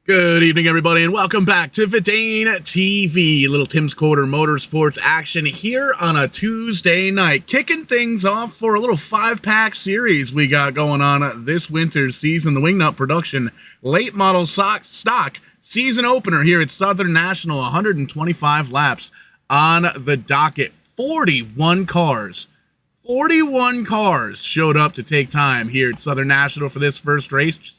Good evening, everybody, and welcome back to Vidane TV. Little Tim's Corner Motorsports action here on a Tuesday night. Kicking things off for a little 5-pack series we got going on this winter season. The Wingnut production late model stock season opener here at Southern National. 125 laps on the docket. 41 cars showed up to take time here at Southern National for this first race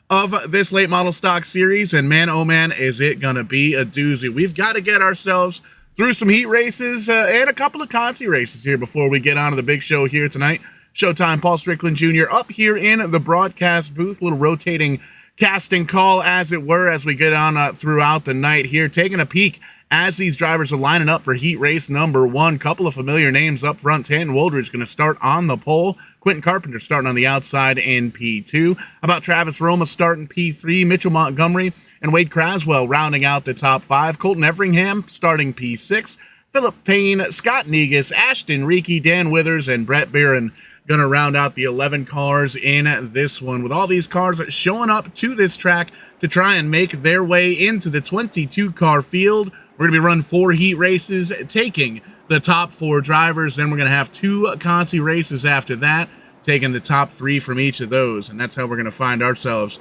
of this late model stock series, and man, oh man, is it gonna be a doozy. We've got to get ourselves through some heat races and a couple of consi races here before we get on to the big show here tonight. Showtime, Paul Strickland Jr. up here in the broadcast booth, little rotating casting call as it were as we get on throughout the night here, taking a peek as these drivers are lining up for heat race number 1. Couple of familiar names up front. Tanton Woldridge going to start on the pole. Quentin Carpenter starting on the outside in P2. About Travis Roma starting P3. Mitchell Montgomery and Wade Craswell rounding out the top 5. Colton Everingham starting P6. Philip Payne, Scott Negus, Ashton Reekie, Dan Withers, and Brett Barron going to round out the 11 cars in this one, with all these cars showing up to this track to try and make their way into the 22-car field. We're going to be running 4 heat races, taking the top 4 drivers. Then we're going to have 2 consi races after that, taking the top 3 from each of those. And that's how we're going to find ourselves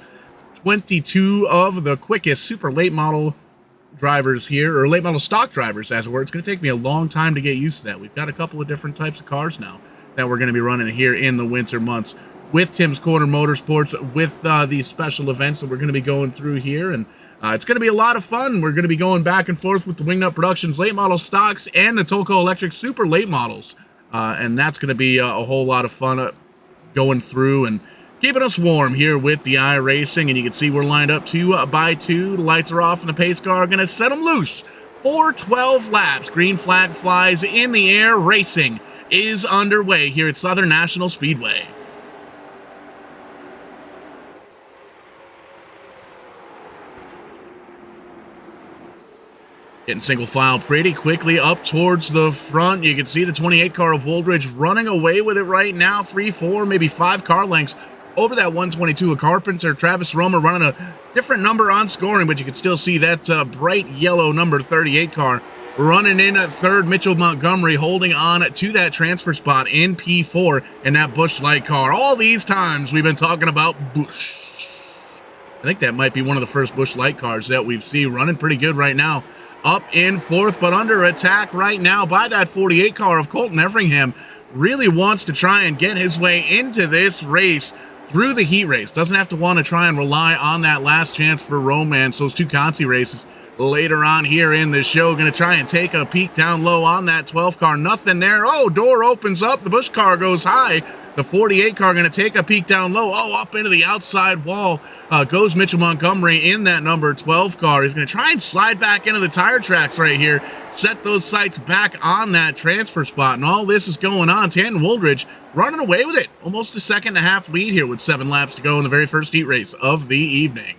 22 of the quickest super late model drivers here, or late model stock drivers, as it were. It's going to take me a long time to get used to that. We've got a couple of different types of cars now that we're going to be running here in the winter months with Tim's Corner Motorsports, with these special events that we're going to be going through here. And it's going to be a lot of fun. We're going to be going back and forth with the Wingnut Productions late model stocks and the Tolco Electric super late models. And that's going to be a whole lot of fun going through and keeping us warm here with the iRACING. And you can see we're lined up 2 by 2. The lights are off and the pace car are going to set them loose for 12 laps. Green flag flies in the air. Racing is underway here at Southern National Speedway. Getting single file pretty quickly up towards the front. You can see the 28 car of Woldridge running away with it right now. 3, 4, maybe 5 car lengths over that 122 of Carpenter. Travis Roma running a different number on scoring, but you can still see that bright yellow number 38 car running in at third. Mitchell Montgomery holding on to that transfer spot in P4 in that Busch Light car. All these times we've been talking about Busch. I think that might be one of the first Busch Light cars that we've seen running pretty good right now. Up in fourth, but under attack right now by that 48 car of Colton Everingham. Really wants to try and get his way into this race through the heat race. Doesn't have to want to try and rely on that last chance for romance. Those 2 consi races later on here in the show. Going to try and take a peek down low on that 12 car. Nothing there. Oh, door opens up. The Busch car goes high. The 48 car going to take a peek down low. Oh, up into the outside wall goes Mitchell Montgomery in that number 12 car. He's going to try and slide back into the tire tracks right here. Set those sights back on that transfer spot. And all this is going on. Tanton Woldridge running away with it. Almost a 2.5 lead here with 7 laps to go in the very first heat race of the evening.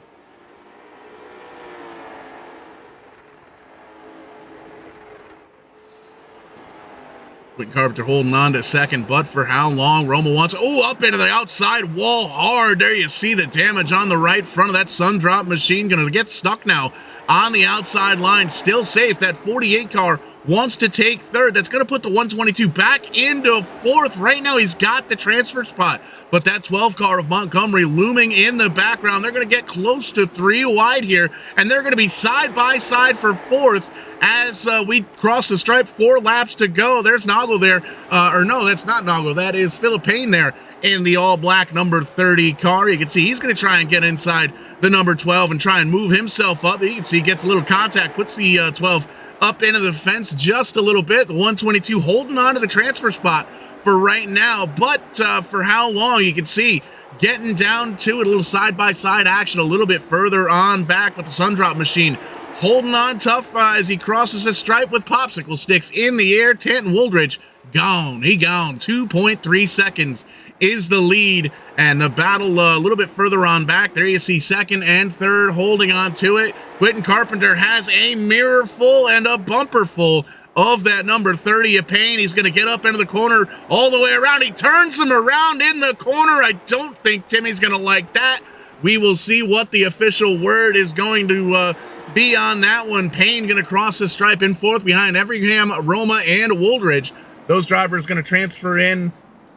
Quentin Carpenter holding on to second, but for how long? Roma wants, up into the outside wall hard. There you see the damage on the right front of that sun drop machine. Going to get stuck now on the outside line. Still safe. That 48 car wants to take third. That's going to put the 122 back into fourth. Right now he's got the transfer spot, but that 12 car of Montgomery looming in the background. They're going to get close to 3 wide here, and they're going to be side by side for fourth. As we cross the stripe, 4 laps to go. There's Noggle there. Or no, that's not Noggle. That is Philip Payne there in the all-black number 30 car. You can see he's going to try and get inside the number 12 and try and move himself up. You can see he gets a little contact, puts the 12 up into the fence just a little bit. The 122 holding on to the transfer spot for right now. But for how long? You can see getting down to it, a little side-by-side action a little bit further on back with the sun drop machine. Holding on tough as he crosses the stripe with popsicle sticks in the air. Tanton Woldridge gone. He gone. 2.3 seconds is the lead. And the battle a little bit further on back. There you see second and third holding on to it. Quentin Carpenter has a mirror full and a bumper full of that number 30 of Payne. He's going to get up into the corner all the way around. He turns him around in the corner. I don't think Timmy's going to like that. We will see what the official word is going to be on that one. Payne going to cross the stripe in fourth behind Everingham, Roma, and Woolridge. Those drivers going to transfer in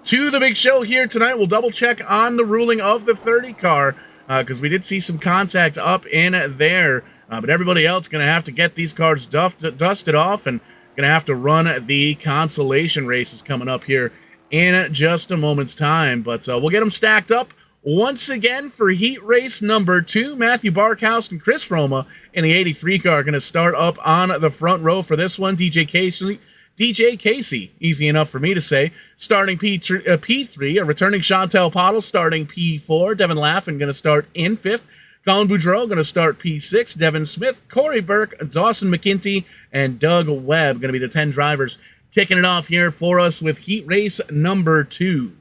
to the big show here tonight. We'll double check on the ruling of the 30 car because we did see some contact up in there. But everybody else going to have to get these cars dusted off and going to have to run the consolation races coming up here in just a moment's time. But we'll get them stacked up once again for heat race number 2. Matthew Barkhouse and Chris Roma in the 83 car are going to start up on the front row for this one. DJ Casey, easy enough for me to say, starting P3, a returning Chantel Pottle starting P4, Devin Laffin going to start in 5th, Colin Boudreau going to start P6, Devin Smith, Corey Burke, Dawson McKinty, and Doug Webb going to be the 10 drivers kicking it off here for us with heat race number 2.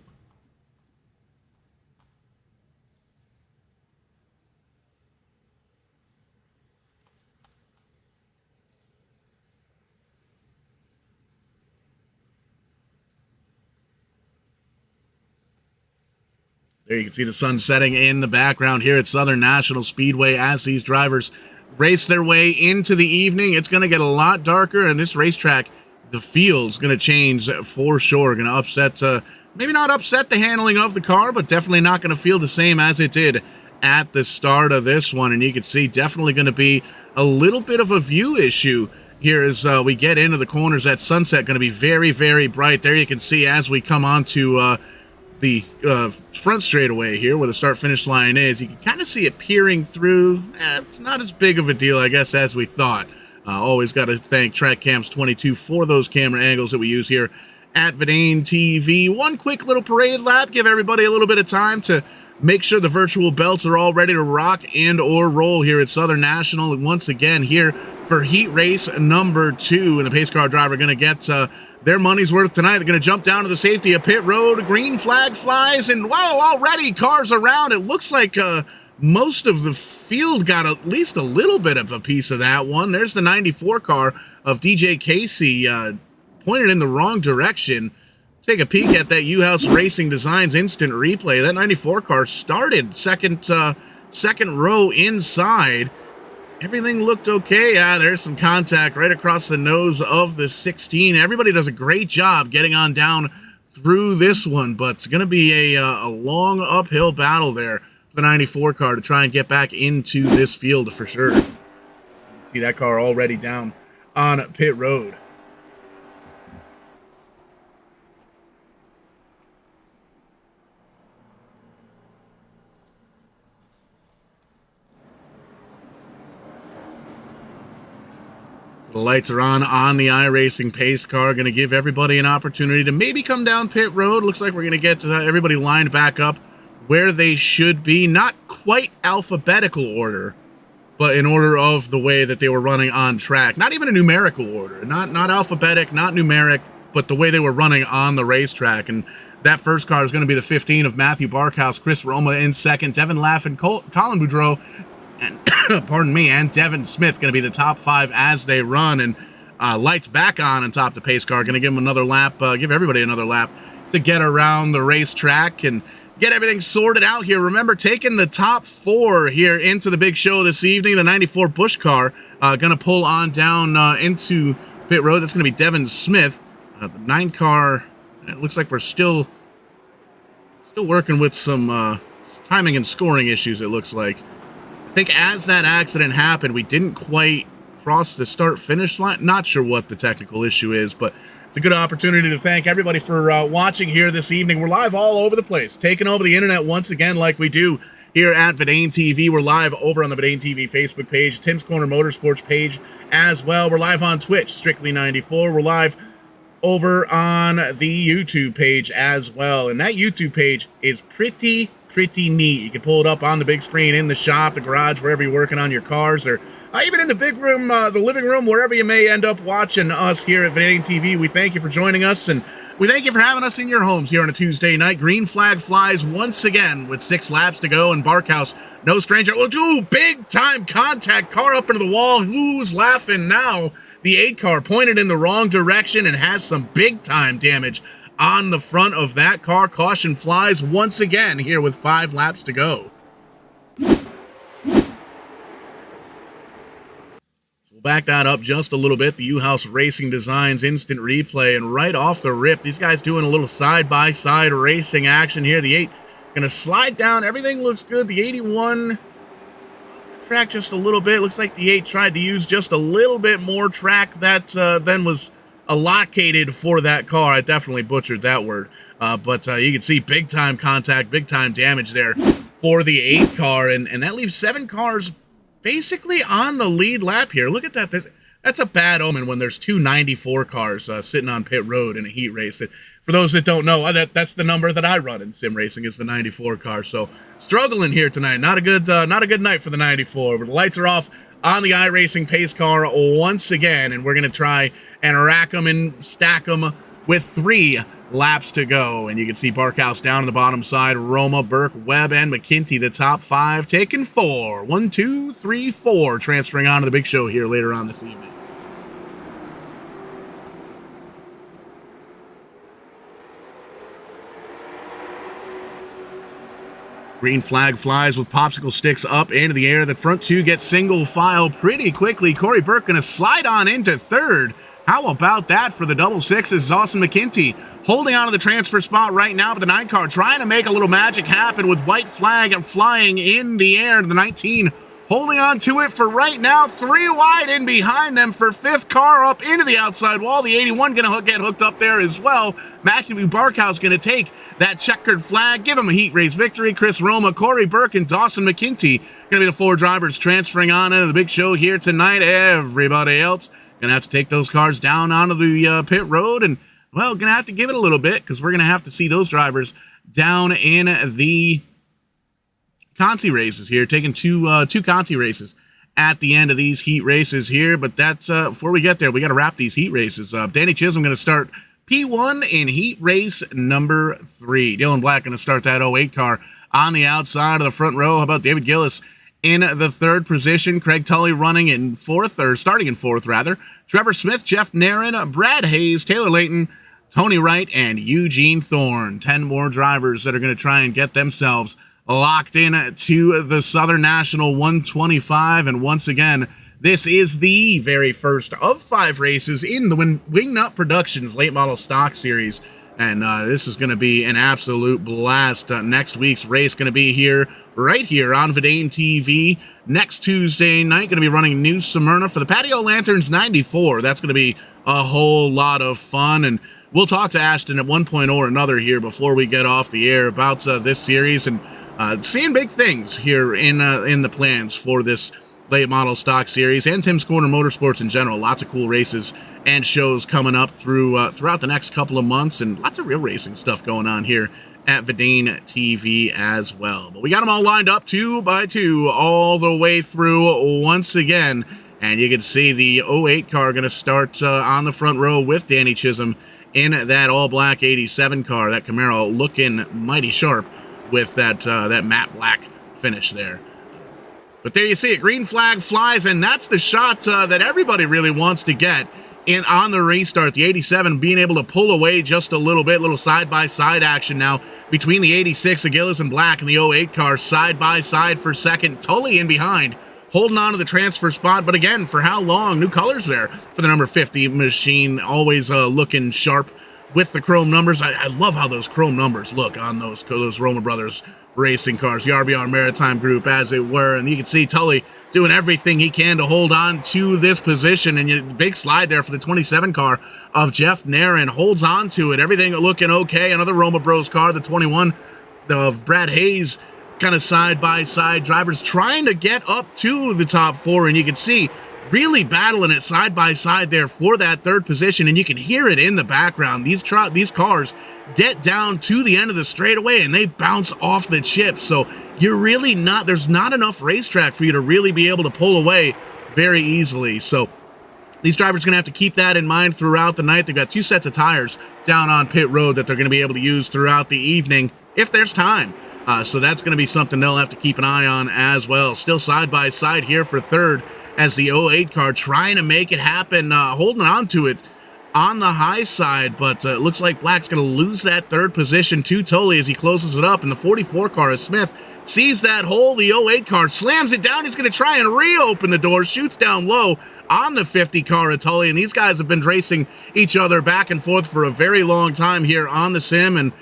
There you can see the sun setting in the background here at Southern National Speedway as these drivers race their way into the evening. It's going to get a lot darker, and this racetrack, the field's going to change for sure. Going to upset, maybe not upset the handling of the car, but definitely not going to feel the same as it did at the start of this one. And you can see definitely going to be a little bit of a view issue here as we get into the corners. That sunset going to be very, very bright. There you can see as we come on to the front straightaway here where the start-finish line is, you can kind of see it peering through. It's not as big of a deal, I guess, as we thought. Always got to thank TrackCams 22 for those camera angles that we use here at Verdane TV. One quick little parade lap, give everybody a little bit of time to make sure the virtual belts are all ready to rock and or roll here at Southern National. And once again here for heat race number 2, and the pace car driver going to get their money's worth tonight. They're going to jump down to the safety of pit road. Green flag flies, and whoa, already cars around. It looks like most of the field got at least a little bit of a piece of that one. There's the 94 car of DJ Casey pointed in the wrong direction. Take a peek at that U-House Racing Designs instant replay. That 94 car started second row inside. Everything looked okay. There's some contact right across the nose of the 16. Everybody does a great job getting on down through this one, but it's going to be a long uphill battle there for the 94 car to try and get back into this field for sure. See that car already down on pit road. The lights are on the iRacing pace car. Going to give everybody an opportunity to maybe come down pit road. Looks like we're going to get everybody lined back up where they should be. Not quite alphabetical order, but in order of the way that they were running on track. Not even a numerical order. Not alphabetic, not numeric, but the way they were running on the racetrack. And that first car is going to be the 15 of Matthew Barkhouse, Chris Roma in second, Devin Laffin, Colin Boudreau, and pardon me, and Devin Smith going to be the top 5 as they run. And lights back on top of the pace car. Going to give them another lap, give everybody another lap to get around the racetrack and get everything sorted out here. Remember, taking the top 4 here into the big show this evening. The 94 Busch car going to pull on down into pit road. That's going to be Devin Smith. The 9 car, it looks like we're still working with some timing and scoring issues, it looks like. I think as that accident happened, we didn't quite cross the start-finish line. Not sure what the technical issue is, but it's a good opportunity to thank everybody for watching here this evening. We're live all over the place, taking over the internet once again like we do here at Verdane TV. We're live over on the Verdane TV Facebook page, Tim's Corner Motorsports page as well. We're live on Twitch, Strictly 94. We're live over on the YouTube page as well. And that YouTube page is pretty neat. You can pull it up on the big screen in the shop, the garage, wherever you're working on your cars, or even in the big room, the living room, wherever you may end up watching us here at Verdane TV. We thank you for joining us, and we thank you for having us in your homes here on a Tuesday night. Green flag flies once again with 6 laps to go, and Barkhouse, no stranger. Ooh, big time contact, car up into the wall. Who's laughing now? The 8 car pointed in the wrong direction and has some big time damage on the front of that car. Caution flies once again here with 5 laps to go. back that up just a little bit. The U-House Racing Designs instant replay, and right off the rip, these guys doing a little side-by-side racing action here. The 8 gonna slide down. Everything looks good. The 81 track just a little bit. Looks like the 8 tried to use just a little bit more track that then was allocated for that car. I definitely butchered that word. But you can see big time contact, big time damage there for the 8 car. And that leaves 7 cars basically on the lead lap here. Look at that. That's a bad omen when there's 2 94 cars sitting on pit road in a heat race. For those that don't know, that's the number that I run in sim racing, is the 94 car. So struggling here tonight. Not a good night for the 94. But the lights are off on the iRacing pace car once again, and we're going to try and rack them and stack them with 3 laps to go. And you can see Barkhouse down on the bottom side, Roma, Burke, Webb, and McKinty, the top 5, taking 4. 1, 2, 3, 4, transferring on to the big show here later on this evening. Green flag flies with popsicle sticks up into the air. The front 2 get single file pretty quickly. Corey Burke going to slide on into 3rd. How about that for the double sixes? Austin McKinty holding on to the transfer spot right now, but the 9 car trying to make a little magic happen with white flag and flying in the air. The 19 holding on to it for right now. 3 wide in behind them for 5th car up into the outside wall. The 81 going to get hooked up there as well. Matthew Barkhouse going to take that checkered flag, give him a heat race victory. Chris Roma, Corey Burke, and Dawson McKinty going to be the 4 drivers transferring on into the big show here tonight. Everybody else going to have to take those cars down onto the pit road, and, well, going to have to give it a little bit because we're going to have to see those drivers down in the Conti races here, taking two Conti races at the end of these heat races here. But that's before we get there, we got to wrap these heat races up. Danny Chisholm going to start P1 in heat race number 3. Dylan Black going to start that 08 car on the outside of the front row. How about David Gillis in the 3rd position? Craig Tully running in 4th, or starting in 4th rather. Trevor Smith, Jeff Narin, Brad Hayes, Taylor Layton, Tony Wright, and Eugene Thorne. 10 more drivers that are going to try and get themselves locked in to the Southern National 125. And once again, this is the very first of 5 races in the Wingnut Productions Late Model Stock Series. And this is going to be an absolute blast. Next week's race going to be here, right here on Verdane TV. Next Tuesday night, going to be running New Smyrna for the Patio Lanterns 94. That's going to be a whole lot of fun. And we'll talk to Ashton at one point or another here before we get off the air about this series, and seeing big things here in the plans for this late model stock series and Tim's Corner Motorsports in general. Lots of cool races and shows coming up throughout the next couple of months, and lots of real racing stuff going on here at Verdane TV as well. But we got them all lined up 2 by 2 all the way through once again, and you can see the 08 car going to start on the front row with Danny Chisholm in that all-black 87 car. That Camaro looking mighty sharp with that matte black finish there. But there you see it, green flag flies, and that's the shot that everybody really wants to get in on the restart. The 87 being able to pull away just a little side-by-side action now between the 86, the Gillis and Black, and the 08 car side-by-side for second. Tully in behind, holding on to the transfer spot, but again, for how long? New colors there for the number 50 machine, always looking sharp with the chrome numbers. I love how those chrome numbers look on those Roma Brothers racing cars, the RBR Maritime Group, as it were. And you can see Tully doing everything he can to hold on to this position. And big slide there for the 27 car of Jeff Narin. Holds on to it. Everything looking okay. Another Roma Bros car, the 21 of Brad Hayes, kind of side-by-side drivers trying to get up to the top 4. And you can see really battling it side-by-side there for that 3rd position. And you can hear it in the background. These cars get down to the end of the straightaway and they bounce off the chips. So you're really there's not enough racetrack for you to really be able to pull away very easily. So these drivers are going to have to keep that in mind throughout the night. They've got 2 sets of tires down on pit road that they're going to be able to use throughout the evening if there's time. So that's going to be something they'll have to keep an eye on as well. Still side-by-side here for 3rd as the 08 car trying to make it happen, holding on to it on the high side, but it looks like Black's going to lose that 3rd position to Tully as he closes it up. And the 44 car is Smith sees that hole. The 08 car slams it down. He's going to try and reopen the door, shoots down low on the 50 car of Tully, and these guys have been racing each other back and forth for a very long time here on the sim, and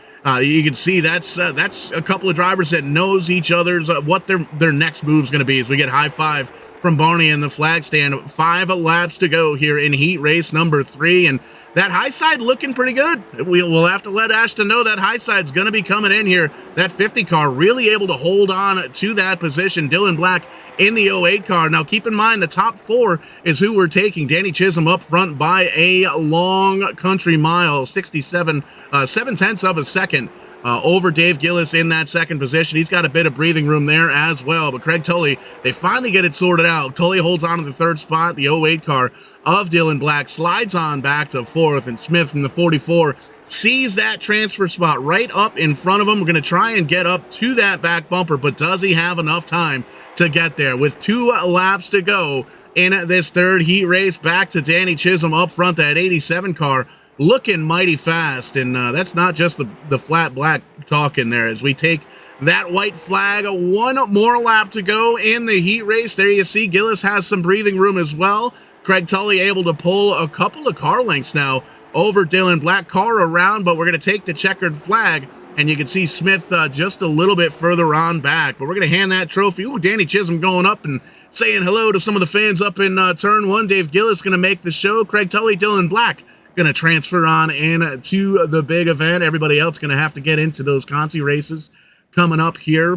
you can see that's a couple of drivers that knows each other's what their next move is going to be as we get high five from Barney in the flag stand. 5 laps to go here in heat race number 3, and that high side looking pretty good. We'll have to let Ashton know that high side's going to be coming in here. That 50 car really able to hold on to that position. Dylan Black in the 08 car. Now keep in mind the top 4 is who we're taking. Danny Chisholm up front by a long country mile, 7/10 of a second. Over Dave Gillis in that second position. He's got a bit of breathing room there as well. But Craig Tully, they finally get it sorted out. Tully holds on to the 3rd spot. The 08 car of Dylan Black slides on back to 4th. And Smith from the 44 sees that transfer spot right up in front of him. We're going to try and get up to that back bumper. But does he have enough time to get there? With 2 laps to go in this 3rd heat race, back to Danny Chisholm up front, that 87 car. Looking mighty fast, and that's not just the flat black talking there as we take that white flag. 1 more lap to go in the heat race. There you see Gillis has some breathing room as well. Craig Tully able to pull a couple of car lengths now over Dylan Black. Car around, but we're going to take the checkered flag, and you can see Smith just a little bit further on back. But we're going to hand that trophy. Ooh, Danny Chisholm going up and saying hello to some of the fans up in turn 1. Dave Gillis going to make the show. Craig Tully, Dylan Black going to transfer on into the big event. Everybody else going to have to get into those Conti races coming up here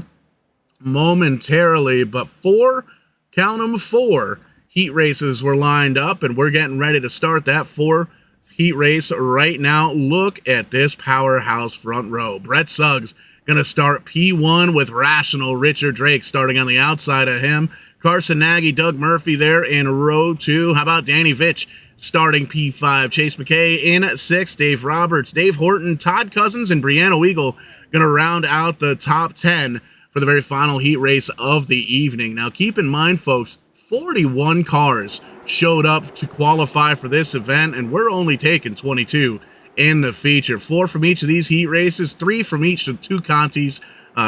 momentarily. But 4, count them, 4 heat races were lined up, and we're getting ready to start that 4th heat race right now. Look at this powerhouse front row. Brett Suggs going to start P1 with Rational. Richard Drake starting on the outside of him. Carson Nagy, Doug Murphy there in row 2. How about Danny Vitch starting P5? Chase McKay in 6. Dave Roberts, Dave Horton, Todd Cousins, and Brianna Weagle going to round out the top 10 for the very final heat race of the evening. Now keep in mind, folks, 41 cars showed up to qualify for this event, and we're only taking 22 in the feature. 4 from each of these heat races, 3 from each of 2 Contis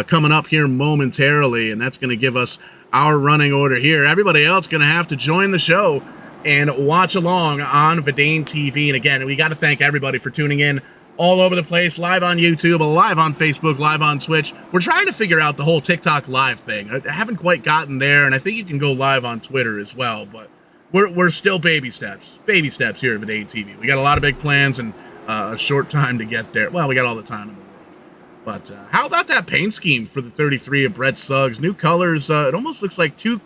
coming up here momentarily, and that's going to give us our running order here. Everybody else going to have to join the show and watch along on Verdane TV. And again, we got to thank everybody for tuning in all over the place, live on YouTube, live on Facebook, live on Twitch. We're trying to figure out the whole TikTok live thing. I haven't quite gotten there, and I think you can go live on Twitter as well, but we're still baby steps here at Verdane TV. We got a lot of big plans and a short time to get there. Well, we got all the time in the world. But how about that paint scheme for the 33 of Brett Suggs? New colors. It almost looks like two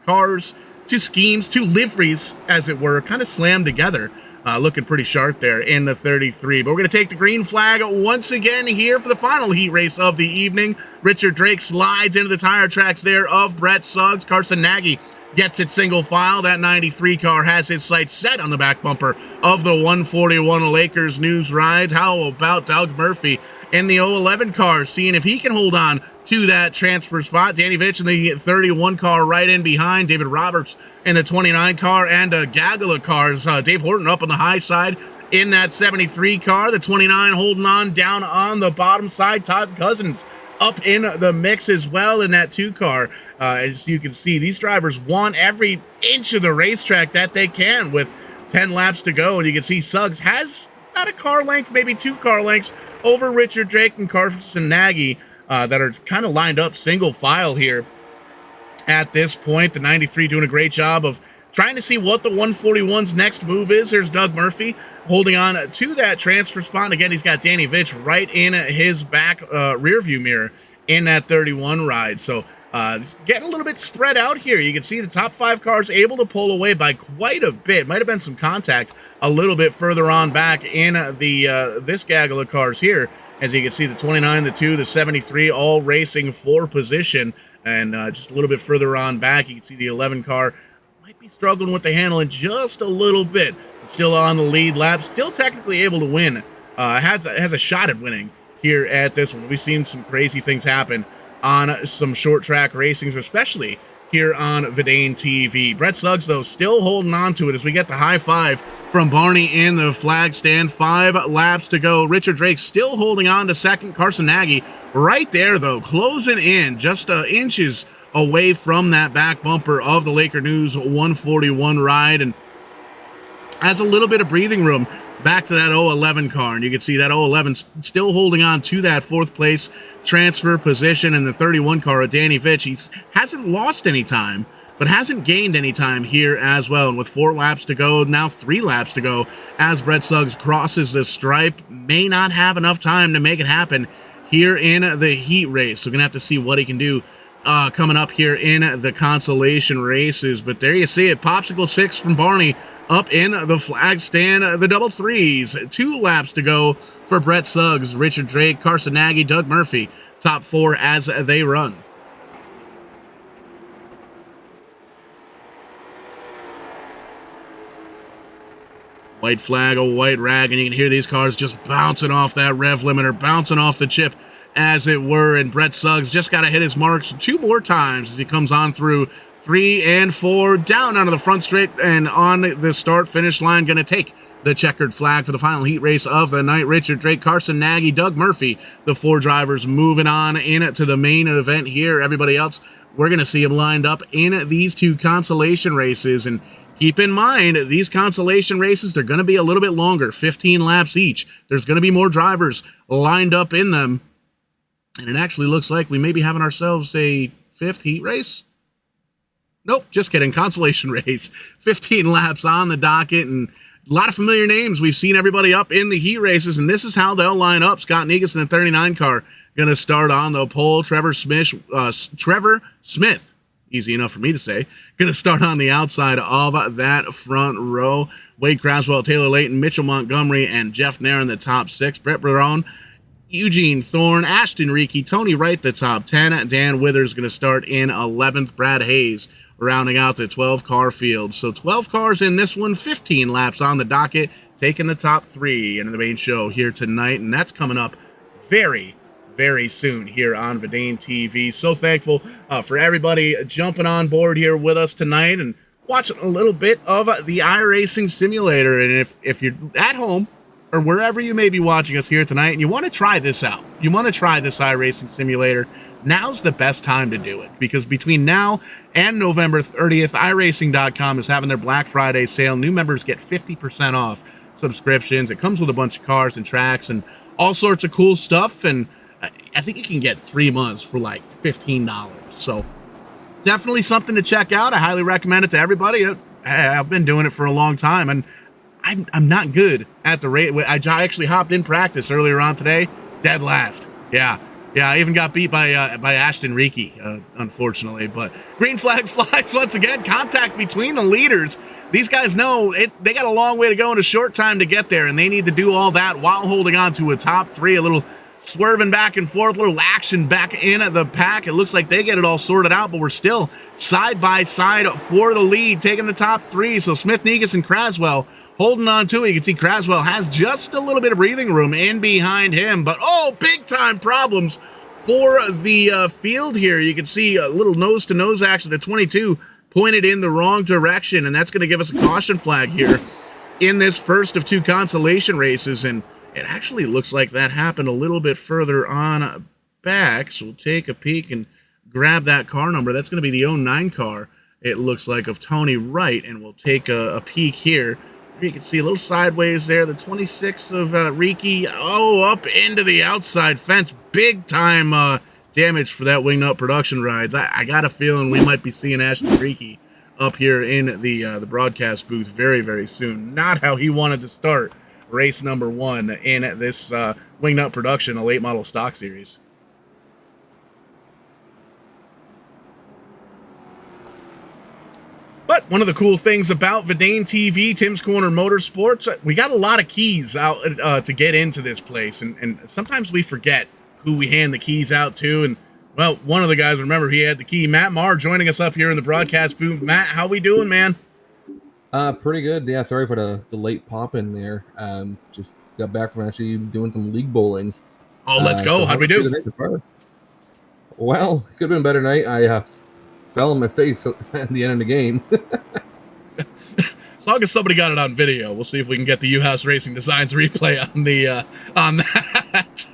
cars, 2 schemes, 2 liveries, as it were, kind of slammed together. Looking pretty sharp there in the 33. But we're going to take the green flag once again here for the final heat race of the evening. Richard Drake slides into the tire tracks there of Brett Suggs. Carson Nagy gets it single file. That 93 car has his sights set on the back bumper of the 141 Lakers News Rides. How about Doug Murphy in the 011 car, seeing if he can hold on to that transfer spot? Danny Vitch in the 31 car right in behind. David Roberts in the 29 car, and a gaggle of cars. Dave Horton up on the high side in that 73 car. The 29 holding on down on the bottom side. Todd Cousins up in the mix as well in that 2 car. As you can see, these drivers want every inch of the racetrack that they can with 10 laps to go. And you can see Suggs has about a car length, maybe 2 car lengths over Richard Drake and Carson Nagy that are kind of lined up single file here at this point. The 93 doing a great job of trying to see what the 141's next move is. There's Doug Murphy holding on to that transfer spot. Again, he's got Danny Vitch right in his back rear view mirror in that 31 ride. So getting a little bit spread out here. You can see the top 5 cars able to pull away by quite a bit. Might have been some contact a little bit further on back in the this gaggle of cars here. As you can see, the 29, the 2, the 73 all racing for position. And just a little bit further on back, you can see the 11 car might be struggling with the handling just a little bit. Still on the lead lap, still technically able to win. Has a shot at winning here at this one. We've seen some crazy things happen on some short track racings, especially here on Verdane TV. Brett Suggs, though, still holding on to it as we get the high five from Barney in the flag stand. 5 laps to go. Richard Drake still holding on to second. Carson Nagy right there, though, closing in just inches away from that back bumper of the Laker News 141 ride, and has a little bit of breathing room back to that 011 car. And you can see that 011 still holding on to that 4th place transfer position, and the 31 car of Danny Fitch. He hasn't lost any time, but hasn't gained any time here as well. And with 4 laps to go, now 3 laps to go, as Brett Suggs crosses the stripe, may not have enough time to make it happen here in the heat race. So we're going to have to see what he can do coming up here in the consolation races. But there you see it. Popsicle 6 from Barney up in the flag stand, the double threes. 2 laps to go for Brett Suggs, Richard Drake, Carson Nagy, Doug Murphy, top 4 as they run. White flag, a white rag, and you can hear these cars just bouncing off that rev limiter, bouncing off the chip, as it were. And Brett Suggs just got to hit his marks 2 more times as he comes on through 3 and 4, down onto the front straight, and on the start-finish line, going to take the checkered flag for the final heat race of the night. Richard Drake, Carson Nagy, Doug Murphy, the 4 drivers moving on into the main event here. Everybody else, we're going to see them lined up in these 2 consolation races. And keep in mind, these consolation races, they're going to be a little bit longer, 15 laps each. There's going to be more drivers lined up in them. And it actually looks like we may be having ourselves a 5th heat race. Nope, just kidding. Consolation race. 15 laps on the docket, and a lot of familiar names. We've seen everybody up in the heat races, and this is how they'll line up. Scott Negus in the 39 car going to start on the pole. Trevor Smith, easy enough for me to say, going to start on the outside of that front row. Wade Craswell, Taylor Layton, Mitchell Montgomery, and Jeff Nair in the top 6. Brett Barone, Eugene Thorne, Ashton Reiki, Tony Wright, the top 10. Dan Withers going to start in 11th. Brad Hayes rounding out the 12-car field. So 12 cars in this one, 15 laps on the docket, taking the top 3 into the main show here tonight. And that's coming up very, very soon here on Verdane TV. So thankful for everybody jumping on board here with us tonight and watching a little bit of the iRacing simulator. And if you're at home or wherever you may be watching us here tonight and you want to try this out, you want to try this iRacing simulator, now's the best time to do it, because between now and November 30th, iRacing.com is having their Black Friday sale. New members get 50% off subscriptions. It comes with a bunch of cars and tracks and all sorts of cool stuff, and I think you can get 3 months for like $15. So definitely something to check out. I highly recommend it to everybody. I've been doing it for a long time, and I'm not good at the rate. I actually hopped in practice earlier on today, dead last. Yeah, I even got beat by Ashton Reiki, unfortunately. But green flag flies once again. Contact between the leaders. These guys know they got a long way to go in a short time to get there, and they need to do all that while holding on to a top 3. A little swerving back and forth, a little action back in at the pack. It looks like they get it all sorted out, but we're still side by side for the lead, taking the top 3. So Smith, Negus, and Craswell holding on to it. You can see Craswell has just a little bit of breathing room in behind him, but big time problems for the field here. You can see a little nose-to-nose action. The 22 pointed in the wrong direction, and that's going to give us a caution flag here in this first of 2 consolation races, and it actually looks like that happened a little bit further on back, so we'll take a peek and grab that car number. That's going to be the 09 car, it looks like, of Tony Wright, and we'll take a peek here. You can see a little sideways there. The 26 of Reiki, up into the outside fence. Big time damage for that Wingnut production rides. I got a feeling we might be seeing Ashton Reiki up here in the broadcast booth very, very soon. Not how he wanted to start race number 1 in this Wingnut production, a late model stock series. But one of the cool things about Verdane TV, Tim's Corner Motorsports, we got a lot of keys out to get into this place, and sometimes we forget who we hand the keys out to. And well, one of the guys, remember, he had the key. Matt Marr joining us up here in the broadcast booth. Matt, how we doing, man? Pretty good. Yeah, sorry for the late pop in there. Just got back from actually doing some league bowling. Oh, let's go. How'd we do? Well, could have been a better night. I fell on my face at the end of the game. As long as somebody got it on video, we'll see if we can get the U-House Racing Designs replay on the on that.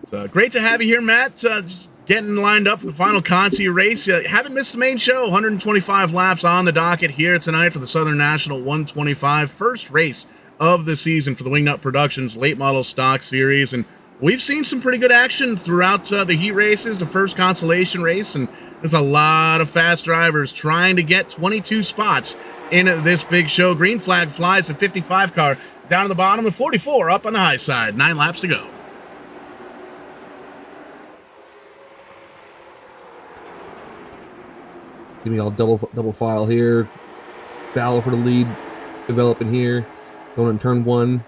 So great to have you here, Matt. Just getting lined up for the final Conti race. Haven't missed the main show. 125 laps on the docket here tonight for the Southern National 125, first race of the season for the Wingnut Productions late model stock series. And we've seen some pretty good action throughout the heat races, the first consolation race, and there's a lot of fast drivers trying to get 22 spots in this big show. Green flag flies, the 55 car down to the bottom, the 44 up on the high side. 9 laps to go. Give me all double file here. Battle for the lead developing here. Going in turn 1.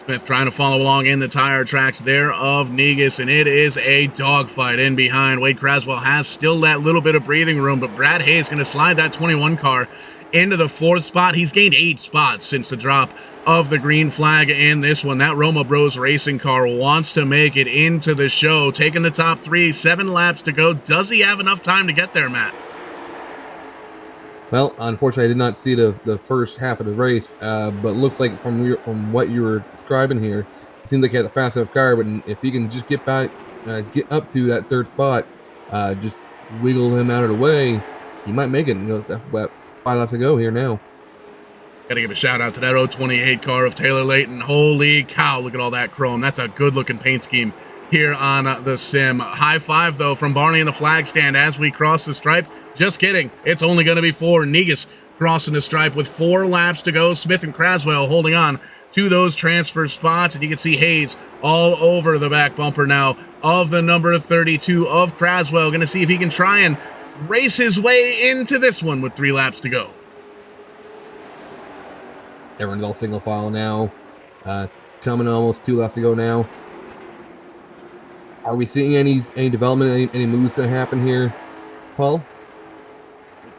Smith trying to follow along in the tire tracks there of Negus, and it is a dogfight in behind. Wade Craswell has still that little bit of breathing room, but Brad Hayes going to slide that 21 car into the 4th spot. He's gained 8 spots since the drop of the green flag in this one. That Roma Bros racing car wants to make it into the show, taking the top 3, 7 laps to go. Does he have enough time to get there, Matt? Well, unfortunately, I did not see the first half of the race, but looks like from what you were describing here, it seems like he has a fast enough car. But if he can just get back, get up to that 3rd spot, just wiggle him out of the way, he might make it. You know, about 5 laps to go here now. Got to give a shout out to that 028 car of Taylor Layton. Holy cow, look at all that chrome. That's a good looking paint scheme here on the sim. High five though from Barney in the flag stand as we cross the stripe. Just kidding. It's only going to be 4. Negus crossing the stripe with 4 laps to go. Smith and Craswell holding on to those transfer spots. And you can see Hayes all over the back bumper now of the number 32 of Craswell. Going to see if he can try and race his way into this one with 3 laps to go. Everyone's all single file now. Coming almost 2 laps to go now. Are we seeing any development, any moves going to happen here, Paul?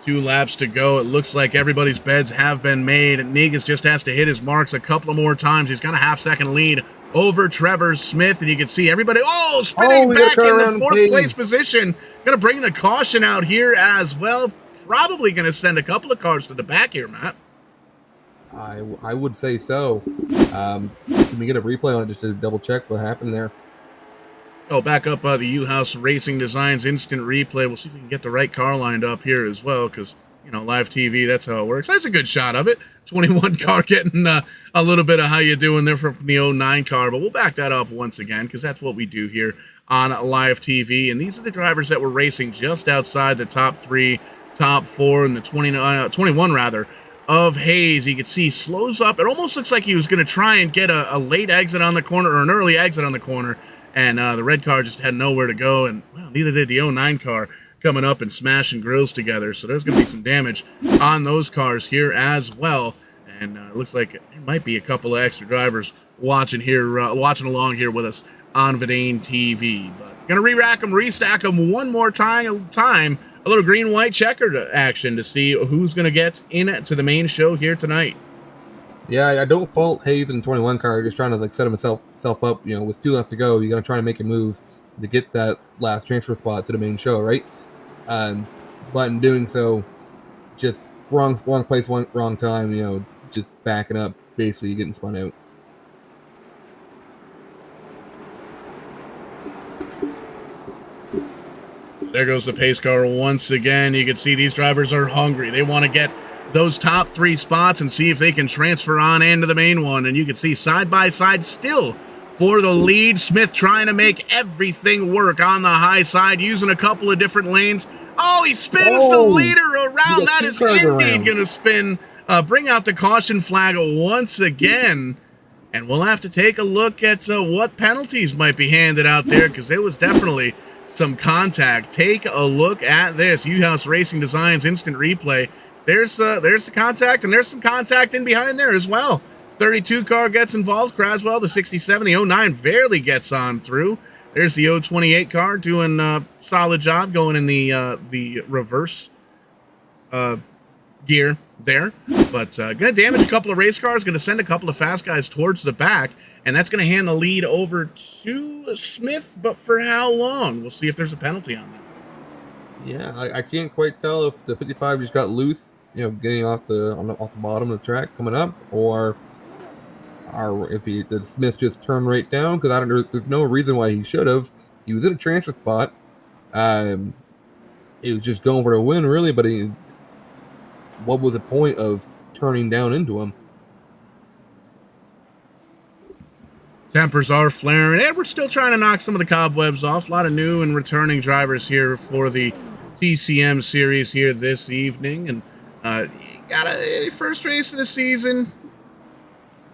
2 laps to go. It looks like everybody's beds have been made. Negus just has to hit his marks a couple of more times. He's got a half-second lead over Trevor Smith, and you can see everybody, spinning back in the 4th place position. Going to bring the caution out here as well. Probably going to send a couple of cars to the back here, Matt. I would say so. Can we get a replay on it just to double check what happened there? Back up the U-House Racing Designs instant replay. We'll see if we can get the right car lined up here as well, because, you know, live TV, that's how it works. That's a good shot of it. 21 car getting a little bit of how you doing there from the 09 car, but we'll back that up once again, because that's what we do here on live TV. And these are the drivers that were racing just outside the top 3, top 4, and the 21 rather, of Hayes. You can see slows up. It almost looks like he was going to try and get a late exit on the corner, or an early exit on the corner, and the red car just had nowhere to go, and well, neither did the 09 car coming up and smashing grills together. So there's going to be some damage on those cars here as well. And it looks like there might be a couple of extra drivers watching here, watching along here with us on Vidane TV. But going to re-rack them, restack them one more time. A little green-white checkered action to see who's going to get into the main show here tonight. Yeah, I don't fault Hayes in 21 car. Just trying to set himself up. You know, with 2 laps to go, you're gonna try to make a move to get that last transfer spot to the main show, right? But in doing so, just wrong place, wrong time. You know, just backing up, basically getting spun out. There goes the pace car once again. You can see these drivers are hungry. They want to get those top 3 spots and see if they can transfer on into the main one. And you can see side by side still for the lead. Smith trying to make everything work on the high side, using a couple of different lanes. He spins the leader around. That is indeed going to spin. Bring out the caution flag once again. And we'll have to take a look at what penalties might be handed out there, because there was definitely some contact. Take a look at this. U-House Racing Designs instant replay. There's the contact, and there's some contact in behind there as well. 32 car gets involved. Craswell, the 67, the 09 barely gets on through. There's the 028 car doing a solid job going in the reverse gear there, but gonna damage a couple of race cars, gonna send a couple of fast guys towards the back, and that's gonna hand the lead over to Smith, but for how long? We'll see if there's a penalty on that. Yeah, I can't quite tell if the 55 just got loose, getting off the bottom of the track coming up, or if the Smith just turned right down, because I don't know. There's no reason why he should have. He was in a transfer spot. He was just going for a win, really. But what was the point of turning down into him? Tempers are flaring, and we're still trying to knock some of the cobwebs off. A lot of new and returning drivers here for the TCM series here this evening, and got a first race of the season.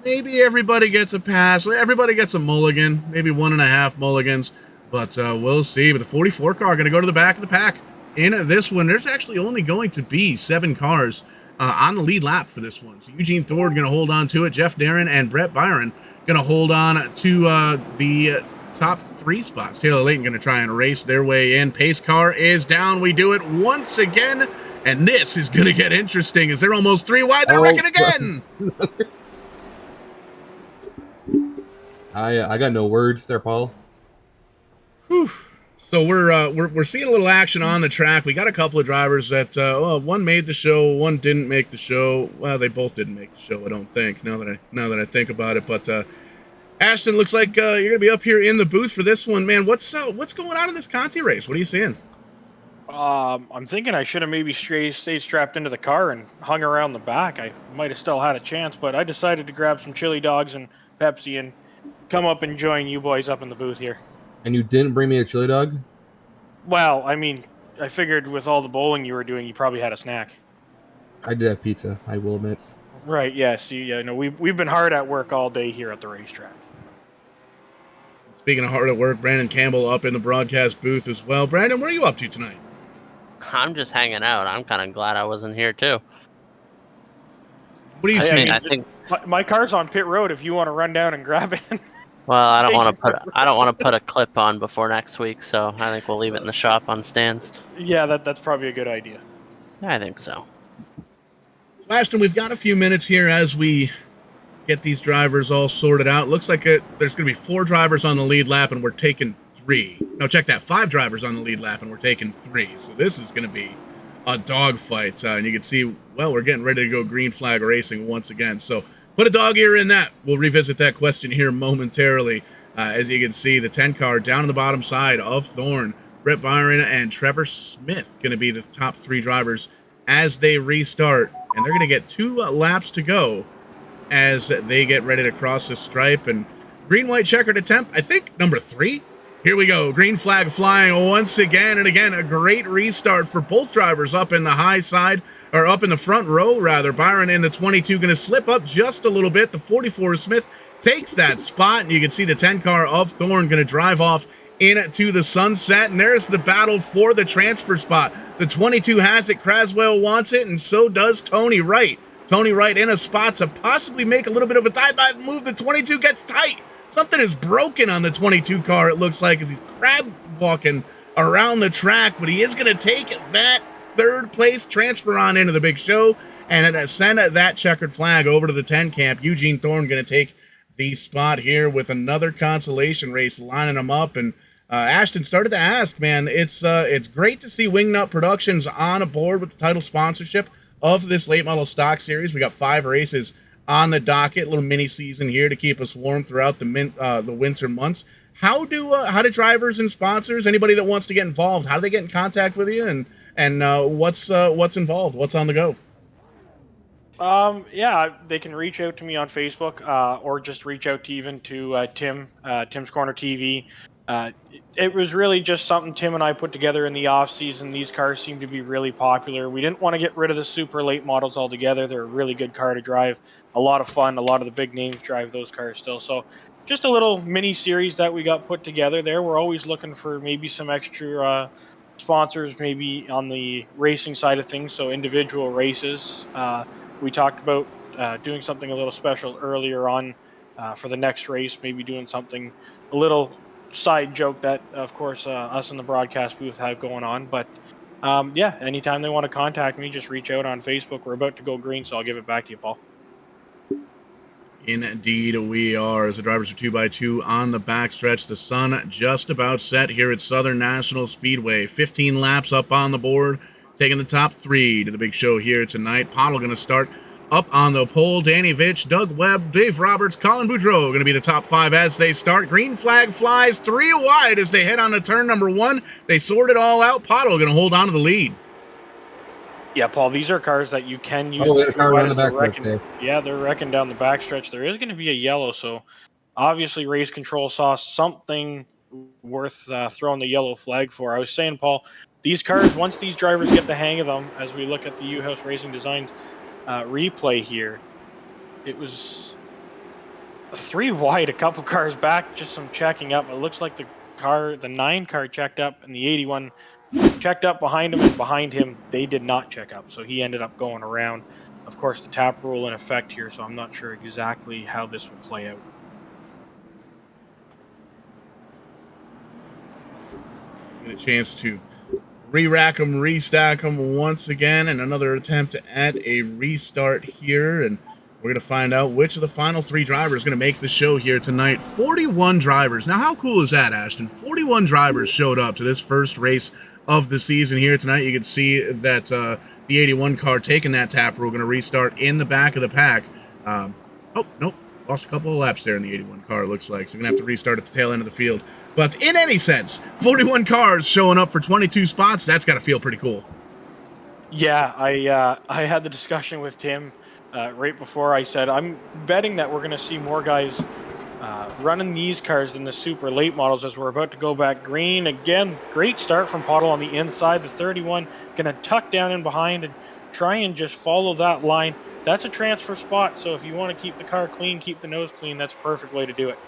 Maybe everybody gets a pass. Everybody gets a mulligan, maybe 1.5 mulligans, but we'll see. But the 44 car going to go to the back of the pack in this one. There's actually only going to be 7 cars on the lead lap for this one. So Eugene Thorne going to hold on to it. Jeff Darren and Brett Byron going to hold on to the top 3 spots. Taylor Layton going to try and race their way in. Pace car is down. We do it once again, and this is going to get interesting as they're almost 3 wide. They're wrecking again. I got no words there, Paul. Whew. So we're seeing a little action on the track. We got a couple of drivers that one made the show, one didn't make the show. Well, they both didn't make the show, I don't think. Now that I think about it, but Ashton, looks like you're gonna be up here in the booth for this one, man. What's going on in this Conti race? What are you seeing? I'm thinking I should have maybe stayed strapped into the car and hung around the back. I might have still had a chance, but I decided to grab some chili dogs and Pepsi and come up and join you boys up in the booth here. And you didn't bring me a chili dog? Well, I mean, I figured with all the bowling you were doing, you probably had a snack. I did have pizza, I will admit. Right, yes. Yeah, no, we've been hard at work all day here at the racetrack. Speaking of hard at work, Brandon Campbell up in the broadcast booth as well. Brandon, what are you up to tonight? I'm just hanging out. I'm kind of glad I wasn't here too. What do you see? I think my car's on pit road if you want to run down and grab it. well, I don't want to put a clip on before next week, so I think we'll leave it in the shop on stands. Yeah, that's probably a good idea. I think so. Ashton, we've got a few minutes here as we get these drivers all sorted out. Looks like there's going to be 4 drivers on the lead lap, and we're taking 3. No, check that. 5 drivers on the lead lap, and we're taking 3. So this is going to be a dogfight. And you can see, well, we're getting ready to go green flag racing once again. So put a dog ear in that. We'll revisit that question here momentarily. As you can see, the 10 car down on the bottom side of Thorne. Brett Byron and Trevor Smith going to be the top 3 drivers as they restart. And they're going to get 2 laps to go as they get ready to cross the stripe. And green-white checkered attempt, I think, number 3. Here we go. Green flag flying once again. And again, a great restart for both drivers up in the high side, or up in the front row, rather. Byron in the 22 going to slip up just a little bit. The 44 Smith takes that spot, and you can see the 10 car of Thorne going to drive off into the sunset. And there's the battle for the transfer spot. The 22 has it. Craswell wants it, and so does Tony Wright. Tony Wright in a spot to possibly make a little bit of a dive move. The 22 gets tight. Something is broken on the 22 car, it looks like, as he's crab walking around the track, but he is going to take that 3rd place transfer on into the big show and send that checkered flag over to the 10 camp. Eugene Thorne going to take the spot here with another consolation race lining them up. And Ashton started to ask, man, it's great to see Wingnut Productions on board with the title sponsorship of this late model stock series. We got 5 races on the docket, little mini season here to keep us warm throughout the winter months. How do drivers and sponsors, anybody that wants to get involved, how do they get in contact with you, and what's involved? What's on the go? Yeah, they can reach out to me on Facebook, or just reach out to Tim's Corner TV. It was really just something Tim and I put together in the off season. These cars seem to be really popular. We didn't want to get rid of the super late models altogether. They're a really good car to drive, a lot of fun. A lot of the big names drive those cars still. So just a little mini series that we got put together there. We're always looking for maybe some extra sponsors, maybe on the racing side of things. So individual races. We talked about doing something a little special earlier on for the next race, maybe doing something a little side joke that, of course, us in the broadcast booth have going on. But Yeah, anytime they want to contact me, just reach out on Facebook. We're about to go green, so I'll give it back to you, Paul. Indeed, we are. As the drivers are 2x2 on the backstretch, the sun just about set here at Southern National Speedway. 15 laps up on the board, taking the top 3 to the big show here tonight. Pottle going to start up on the pole. Danny Vitch, Doug Webb, Dave Roberts, Colin Boudreau going to be the top 5 as they start. Green flag flies 3 wide as they head on to turn number 1. They sort it all out. Pottle going to hold on to the lead. Yeah, Paul, these are cars that you can use. Oh, car around the backstretch. Yeah, they're wrecking down the backstretch. There is going to be a yellow, so obviously race control saw something worth throwing the yellow flag for. I was saying, Paul, these cars, once these drivers get the hang of them, as we look at the U-House Racing Design replay here, it was 3 wide, a couple cars back, just some checking up. It looks like the 9 car checked up and the 81 checked up behind him, and behind him they did not check up, so he ended up going around. Of course, the tap rule in effect here, so I'm not sure exactly how this will play out. Get a chance to re-rack them, restack them once again, and another attempt at a restart here, and we're going to find out which of the final 3 drivers are going to make the show here tonight. 41 drivers. Now, how cool is that, Ashton? 41 drivers showed up to this first race of the season here tonight. You can see that the 81 car taking that tap rule, going to restart in the back of the pack. Oh, nope. Lost a couple of laps there in the 81 car, it looks like. So going to have to restart at the tail end of the field. But in any sense, 41 cars showing up for 22 spots, that's got to feel pretty cool. Yeah, I had the discussion with Tim right before. I said, I'm betting that we're going to see more guys running these cars than the super late models as we're about to go back green. Again, great start from Pottle on the inside. The 31 going to tuck down in behind and try and just follow that line. That's a transfer spot, so if you want to keep the car clean, keep the nose clean, that's a perfect way to do it.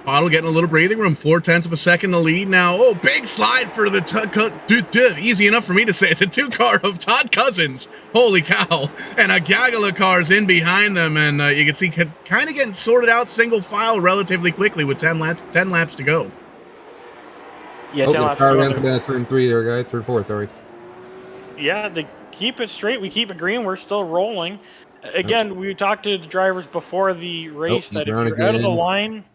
Pottle getting a little breathing room, 0.4 of a second to lead now. Oh, big slide for the easy enough for me to say. The 2 car of Todd Cousins. Holy cow. And a gaggle of cars in behind them, and you can see kind of getting sorted out single file relatively quickly with 10 laps to go. Yeah, 10 laps to go. Turn 3 there, guys. Turn 4, sorry. Yeah, they keep it straight. We keep it green. We're still rolling. Again, we talked to the drivers before the race that if you're out of the line...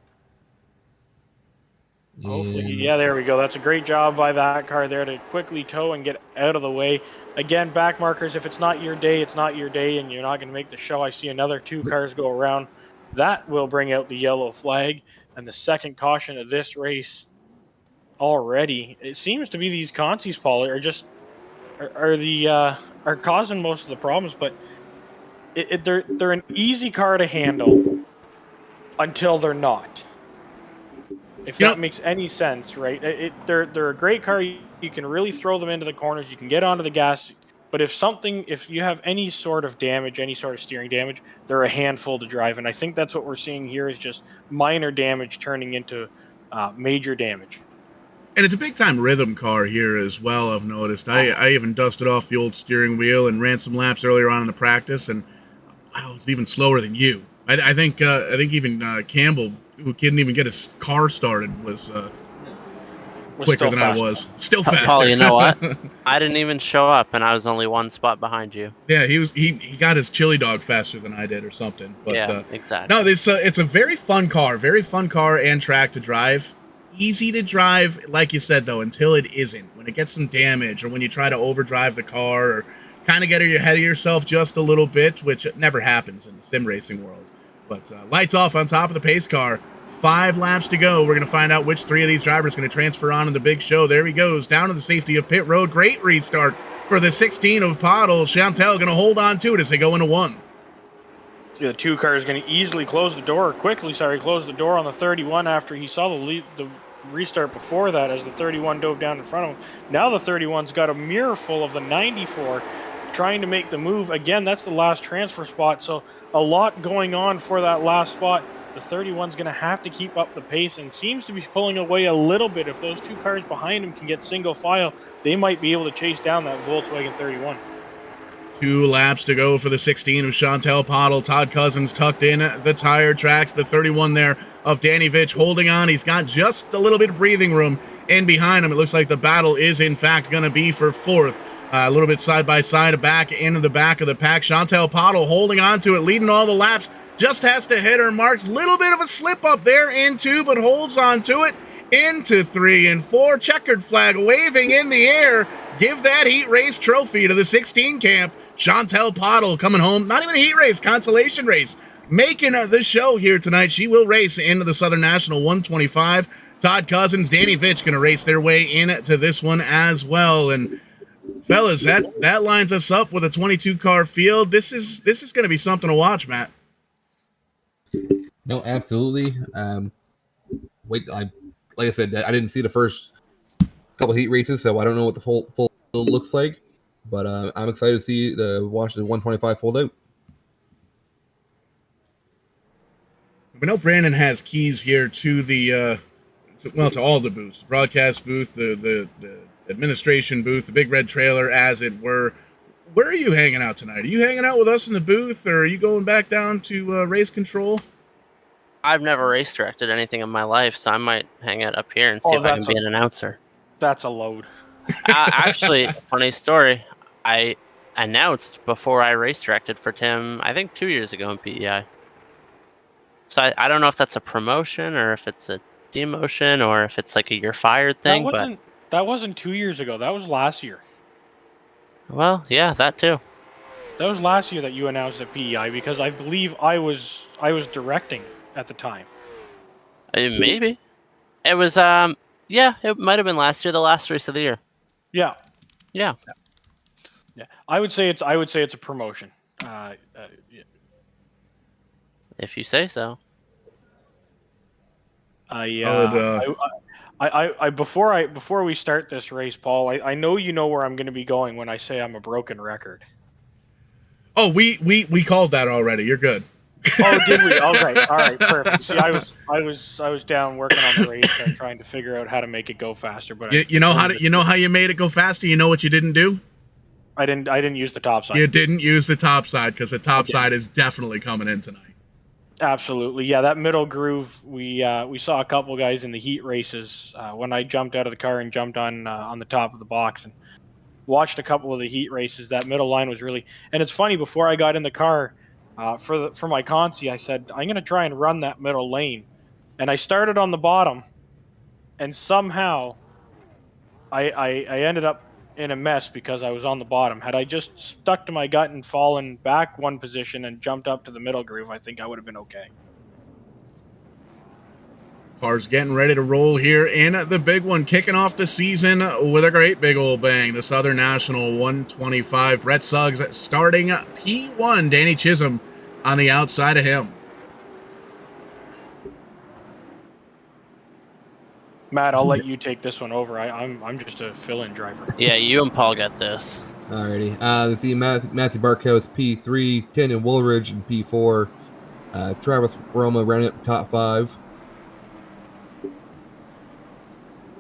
Hopefully, yeah, there we go. That's a great job by that car there to quickly tow and get out of the way. Again, back markers, if it's not your day, it's not your day, and you're not going to make the show. I see another 2 cars go around. That will bring out the yellow flag. And the second caution of this race already. It seems to be these consies, Paul, are just are causing most of the problems, but they're an easy car to handle until they're not. If that makes any sense, right? They're a great car. You can really throw them into the corners. You can get onto the gas. But if you have any sort of damage, any sort of steering damage, they're a handful to drive. And I think that's what we're seeing here is just minor damage turning into major damage. And it's a big-time rhythm car here as well, I've noticed. I even dusted off the old steering wheel and ran some laps earlier on in the practice, and I was even slower than you. I think even Campbell, who couldn't even get his car started, was quicker than I was. Still faster. Paul, you know what? I didn't even show up, and I was only 1 spot behind you. Yeah, he got his chili dog faster than I did, or something. But, yeah, exactly. No, it's a very fun car and track to drive. Easy to drive, like you said, though, until it isn't. When it gets some damage, or when you try to overdrive the car, or kind of get ahead of yourself just a little bit, which never happens in the sim racing world. But lights off on top of the pace car. 5 laps to go. We're going to find out which 3 of these drivers are going to transfer on in the big show. There he goes, down to the safety of pit road. Great restart for the 16 of Pottle. Chantel going to hold on to it as they go into 1. Yeah, the 2 car is going to easily close the door the door on the 31 after he saw the restart before that as the 31 dove down in front of him. Now the 31's got a mirror full of the 94 trying to make the move. Again, that's the last transfer spot, so a lot going on for that last spot. The 31's going to have to keep up the pace and seems to be pulling away a little bit. If those 2 cars behind him can get single file, they might be able to chase down that Volkswagen 31. 2 laps to go for the 16 of Chantel Pottle. Todd Cousins tucked in the tire tracks. The 31 there of Danny Vitch holding on. He's got just a little bit of breathing room in behind him. It looks like the battle is, in fact, going to be for fourth. A little bit side by side, back into the back of the pack. Chantel Pottle holding on to it, leading all the laps. Just has to hit her marks. Little bit of a slip up there in 2, but holds on to it into 3 and 4. Checkered flag waving in the air. Give that heat race trophy to the 16 camp. Chantel Pottle coming home. Not even a heat race, consolation race. Making the show here tonight. She will race into the Southern National 125. Todd Cousins, Danny Vitch going to race their way into this one as well. And fellas, that lines us up with a 22-car field. This is going to be something to watch, Matt. No, absolutely. Like I said, I didn't see the first couple heat races, so I don't know what the full field looks like. But I'm excited to watch the 125 fold out. We know Brandon has keys here to the to all the booths, the broadcast booth, the administration booth, the big red trailer, as it were. Where are you hanging out tonight? Are you hanging out with us in the booth, or are you going back down to race control? I've never race directed anything in my life, so I might hang out up here and see if I can be an announcer. That's a load. Actually, funny story. I announced before I race directed for Tim, I think 2 years ago in PEI. So I don't know if that's a promotion or if it's a demotion or if it's like a you're fired thing. That wasn't 2 years ago. That was last year. Well, yeah, that too. That was last year that you announced at PEI, because I believe I was directing at the time. Maybe. It was yeah, it might have been last year, the last race of the year. Yeah. Yeah. I would say it's a promotion. Yeah. If you say so. Before we start this race, Paul, I know you know where I'm going to be going when I say I'm a broken record. Oh, we called that already. You're good. Oh, did we? Okay, all right, perfect. See, I was down working on the race and trying to figure out how to make it go faster. But you know how you made it go faster. You know what you didn't do? I didn't use the top side. You didn't use the top side, because the top side is definitely coming in tonight. Absolutely, yeah. That middle groove, we saw a couple guys in the heat races when I jumped out of the car and jumped on the top of the box and watched a couple of the heat races. That middle line was really, and it's funny. Before I got in the car for my consi, I said I'm gonna try and run that middle lane, and I started on the bottom, and somehow I ended up in a mess because I was on the bottom. Had I just stuck to my gut and fallen back one position and jumped up to the middle groove, I think I would have been okay. Cars getting ready to roll here in the big one, kicking off the season with a great big old bang. The Southern National 125. Brett Suggs starting P1. Danny Chisholm on the outside of him. Matt, I'll let you take this one over. I'm just a fill-in driver. Yeah, you and Paul get this. Alrighty. The Matthew Barkhouse P3, Kenyon Woolridge in P4, Travis Roma running up top 5.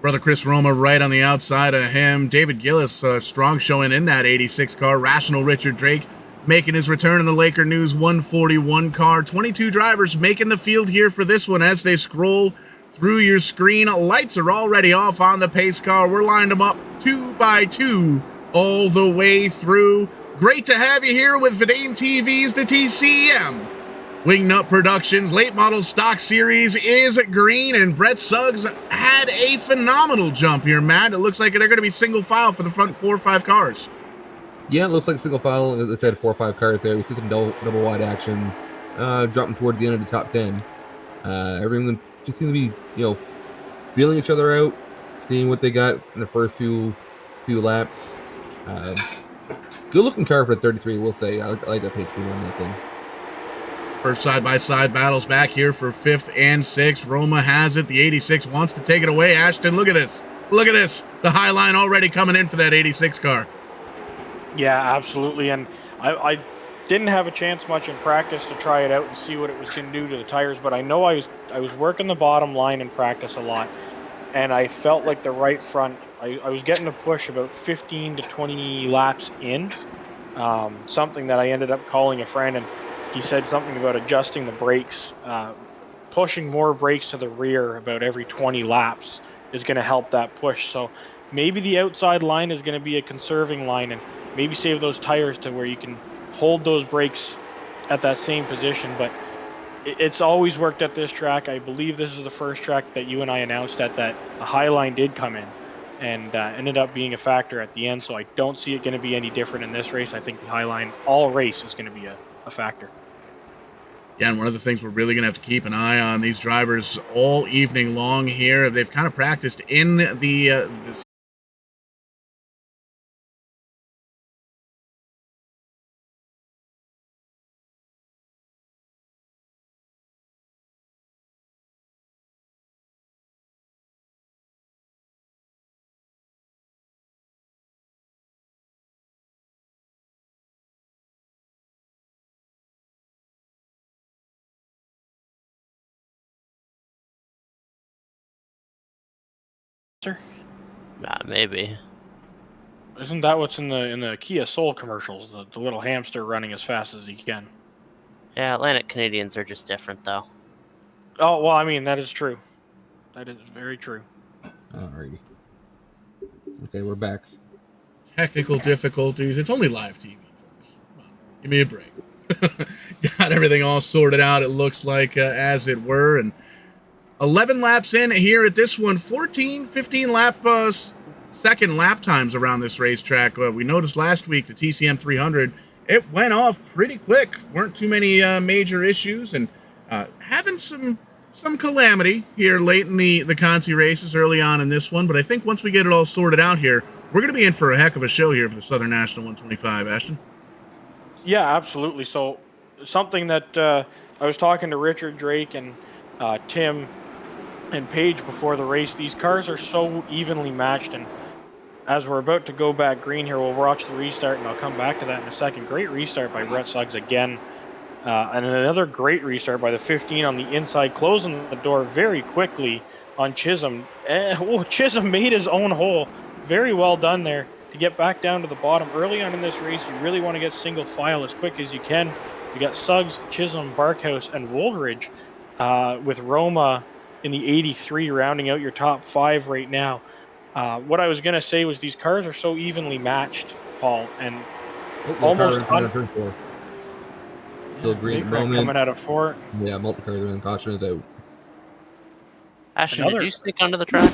Brother Chris Roma right on the outside of him. David Gillis, strong showing in that 86 car. Rational Richard Drake making his return in the Laker News 141 car. 22 drivers making the field here for this one as they scroll through your screen. Lights are already off on the pace car. We're lined them up 2 by 2 all the way through. Great to have you here with Vidane TV's The TCM. Wingnut Productions late model stock series is green, and Brett Suggs had a phenomenal jump here, Matt. It looks like they're going to be single file for the front 4 or 5 cars. Yeah, it looks like single file. It said 4 or 5 cars there. We see some double wide action dropping toward the end of the top 10. Everyone just seems to be, feeling each other out, seeing what they got in the first few laps. Good looking car for the 33, we'll say. I like that paint scheme on that thing. First side-by-side battles back here for 5th and 6th. Roma has it. The 86 wants to take it away. Ashton, look at this. Look at this. The high line already coming in for that 86 car. Yeah, absolutely. And I didn't have a chance much in practice to try it out and see what it was going to do to the tires, but I know I was working the bottom line in practice a lot, and I felt like the right front, I was getting a push about 15 to 20 laps in, something that I ended up calling a friend, and he said something about adjusting the brakes, pushing more brakes to the rear about every 20 laps is going to help that push. So maybe the outside line is going to be a conserving line, and maybe save those tires to where you can hold those brakes at that same position. But it's always worked at this track. I believe this is the first track that you and I announced that the high line did come in and ended up being a factor at the end. So I don't see it going to be any different in this race. I think the high line all race is going to be a factor. Yeah, and one of the things we're really going to have to keep an eye on, these drivers all evening long here, they've kind of practiced in the Sir? Maybe. Isn't that what's in the Kia Soul commercials? The little hamster running as fast as he can. Yeah, Atlantic Canadians are just different, though. Oh, well, I mean, that is true. That is very true. Alrighty. Okay, we're back. technical difficulties. It's only live TV, folks. Come on, give me a break. Got everything all sorted out, it looks like, as it were. And 11 laps in here at this one. 15 second lap times around this racetrack. We noticed last week the TCM 300, it went off pretty quick. Weren't too many major issues, and having some calamity here late in the Conti races early on in this one. But I think once we get it all sorted out here, we're going to be in for a heck of a show here for the Southern National 125, Ashton. Yeah, absolutely. So something that I was talking to Richard Drake and Tim and Paige before the race. These cars are so evenly matched, and as we're about to go back green here, we'll watch the restart, and I'll come back to that in a second. Great restart by Brett Suggs again. And another great restart by the 15 on the inside, closing the door very quickly on Chisholm. Chisholm made his own hole. Very well done there to get back down to the bottom. Early on in this race, you really want to get single file as quick as you can. You got Suggs, Chisholm, Barkhouse, and Woolridge with Roma in the 83 rounding out your top 5 right now. What I was going to say was these cars are so evenly matched, Paul, and almost still green at the moment. Coming out of 4. Yeah, multiple cars are in caution it out. Ashton, did you sneak onto the track?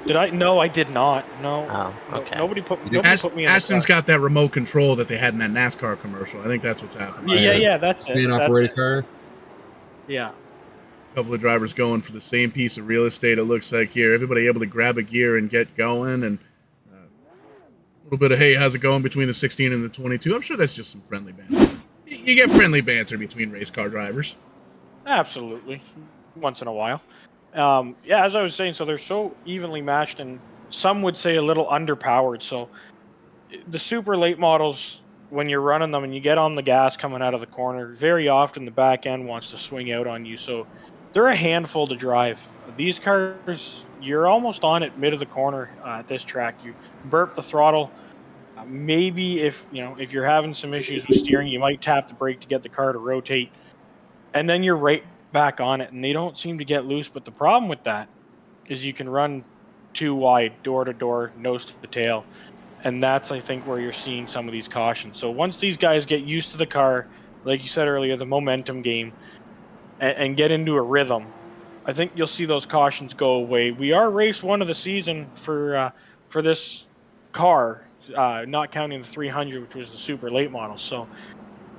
Did I? No, I did not. No. Oh, okay. Nobody put me in Ashton's got that remote control that they had in that NASCAR commercial. I think that's what's happening. Yeah, that's it. Main operated car. Yeah. A couple of drivers going for the same piece of real estate, it looks like here. Everybody able to grab a gear and get going, and a little bit of, hey, how's it going between the 16 and the 22? I'm sure that's just some friendly banter. You get friendly banter between race car drivers. Absolutely. Once in a while. Yeah, as I was saying, so they're so evenly matched, and some would say a little underpowered. So the super late models, when you're running them and you get on the gas coming out of the corner, very often the back end wants to swing out on you. So they're a handful to drive. These cars, you're almost on it mid of the corner at this track. You burp the throttle. Maybe if you're having some issues with steering, you might tap the brake to get the car to rotate, and then you're right back on it, and they don't seem to get loose. But the problem with that is you can run too wide, door to door, nose to the tail, and that's, I think, where you're seeing some of these cautions. So once these guys get used to the car, like you said earlier, the momentum game, and get into a rhythm, I think you'll see those cautions go away. We are race 1 of the season for this car, not counting the 300, which was the super late model. So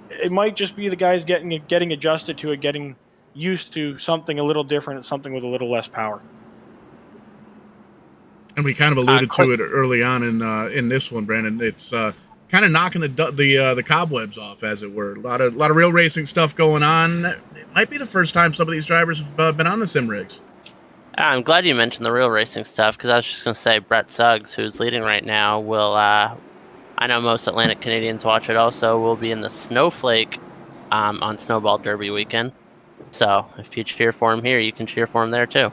it might just be the guys getting adjusted to it, getting used to something a little different, something with a little less power. And we kind of alluded to it early on in this one, Brandon. It's kind of knocking the cobwebs off, as it were. A lot of real racing stuff going on. It might be the first time some of these drivers have been on the sim rigs. I'm glad you mentioned the real racing stuff, because I was just going to say Brett Suggs, who's leading right now, will, I know most Atlantic Canadians watch it also, will be in the Snowflake on Snowball Derby weekend. So if you cheer for him here, you can cheer for him there too.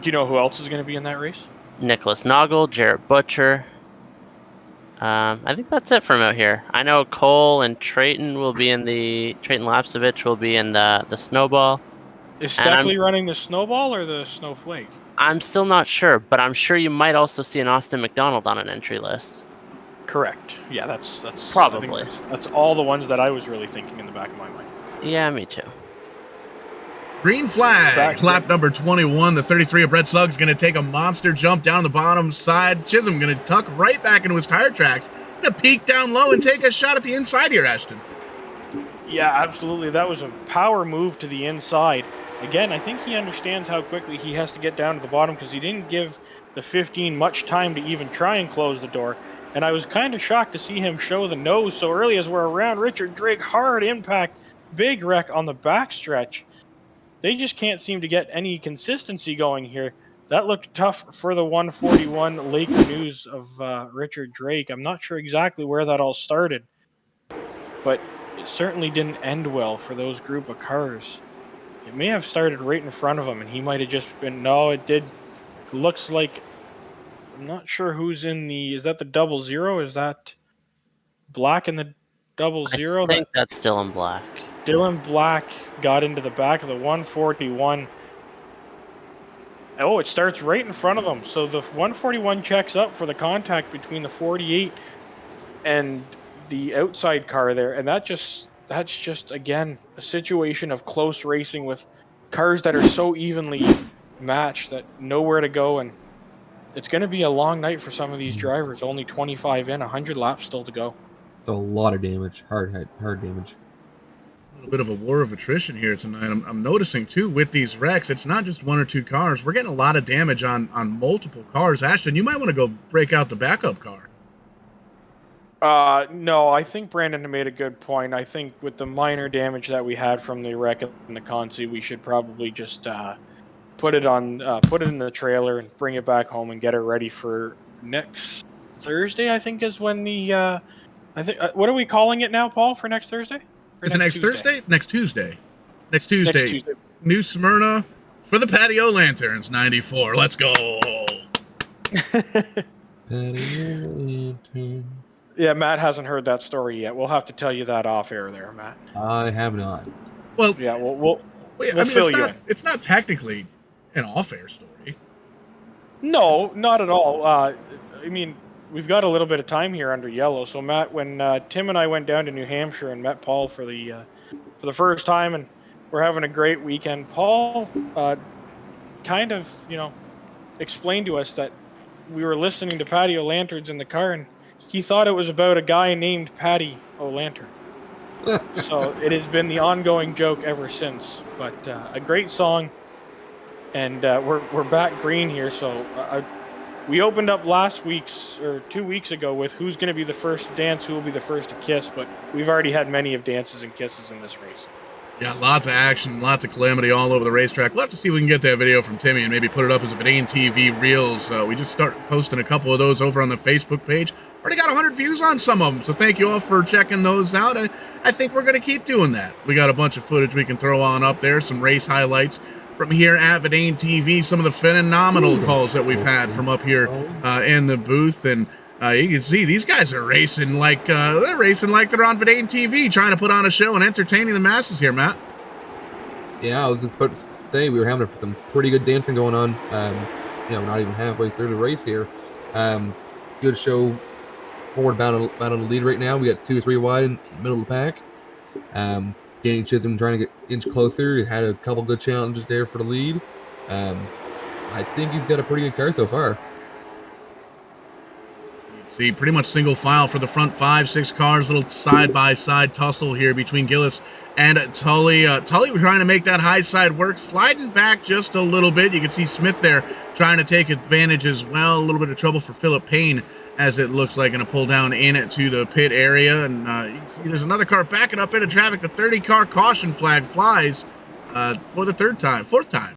Do you know who else is going to be in that race? Nicholas Noggle, Jarrett Butcher. I think that's it from out here. I know Cole and Trayton Lapsovich will be in the Snowball. Is Steckley running the Snowball or the Snowflake? I'm still not sure, but I'm sure you might also see an Austin McDonald on an entry list. Correct. Yeah, that's Probably. I think that's all the ones that I was really thinking in the back of my mind. Yeah, me too. Green flag, Back- lap number 21. The 33 of Brett Suggs going to take a monster jump down the bottom side. Chisholm going to tuck right back into his tire tracks. Going to peek down low and take a shot at the inside here, Ashton. Yeah, absolutely. That was a power move to the inside. Again, I think he understands how quickly he has to get down to the bottom because he didn't give the 15 much time to even try and close the door. And I was kind of shocked to see him show the nose so early as we're around Richard Drake. Hard impact, big wreck on the backstretch. They just can't seem to get any consistency going here. That looked tough for the 141 Laker News of Richard Drake. I'm not sure exactly where that all started, but it certainly didn't end well for those group of cars. It may have started right in front of him, and he might have just been... No, it did. Looks like... I'm not sure who's in the... Is that the 00? Is that Black in the 00? I think that's still in black. Dylan Black got into the back of the 141. Oh, it starts right in front of them. So the 141 checks up for the contact between the 48 and the outside car there. And that's just, again, a situation of close racing with cars that are so evenly matched that nowhere to go. And it's going to be a long night for some of these drivers. Only 25 in, 100 laps still to go. It's a lot of damage, hard damage. A little bit of a war of attrition here tonight. I'm noticing too with these wrecks, it's not just one or two cars. We're getting a lot of damage on multiple cars. Ashton, you might want to go break out the backup car. No, I think Brandon made a good point. I think with the minor damage that we had from the wreck and the Consi, we should probably just put it in the trailer and bring it back home and get it ready for next Thursday. I think is when the what are we calling it now, Paul? For next Thursday? Is it next Thursday? Next Tuesday. Next Tuesday. Next Tuesday. New Smyrna for the Patio Lanterns 94. Let's go. Yeah, Matt hasn't heard that story yet. We'll have to tell you that off air there, Matt. I have not. Well, yeah, we'll fill you in. It's not technically an off-air story. No, not at all. I mean, we've got a little bit of time here under yellow. So Matt, when Tim and I went down to New Hampshire and met Paul for the first time, and we're having a great weekend, Paul kind of, explained to us that we were listening to Patio Lanterns in the car, and he thought it was about a guy named Patty O'Lantern. So it has been the ongoing joke ever since. But a great song, and we're back green here. So we opened up 2 weeks ago with who's going to be the first to dance, who will be the first to kiss. But we've already had many of dances and kisses in this race. Yeah, lots of action, lots of calamity all over the racetrack. We'll have to see if we can get that video from Timmy and maybe put it up as a Verdane TV Reels. We just start posting a couple of those over on the Facebook page. Already got 100 views on some of them, so thank you all for checking those out. I think we're going to keep doing that. We got a bunch of footage we can throw on up there, some race highlights from here at Verdane TV, some of the phenomenal calls that we've had from up here in the booth. And you can see these guys are racing like they're on Verdane TV, trying to put on a show and entertaining the masses here, Matt. Yeah, I was just about to say we were having some pretty good dancing going on. Not even halfway through the race here. Good show. Forward bound on the lead right now. We got 2 or 3 wide in the middle of the pack. Danny Chisholm trying to get inch closer. He had a couple good challenges there for the lead. I think he's got a pretty good car so far. See, pretty much single file for the front 5-6 cars. Little side-by-side tussle here between Gillis and Tully. Tully was trying to make that high side work, sliding back just a little bit. You can see Smith there trying to take advantage as well. A little bit of trouble for Philip Payne, as it looks like, going to pull down into the pit area. And you can see there's another car backing up into traffic. The 30-car caution flag flies for the fourth time.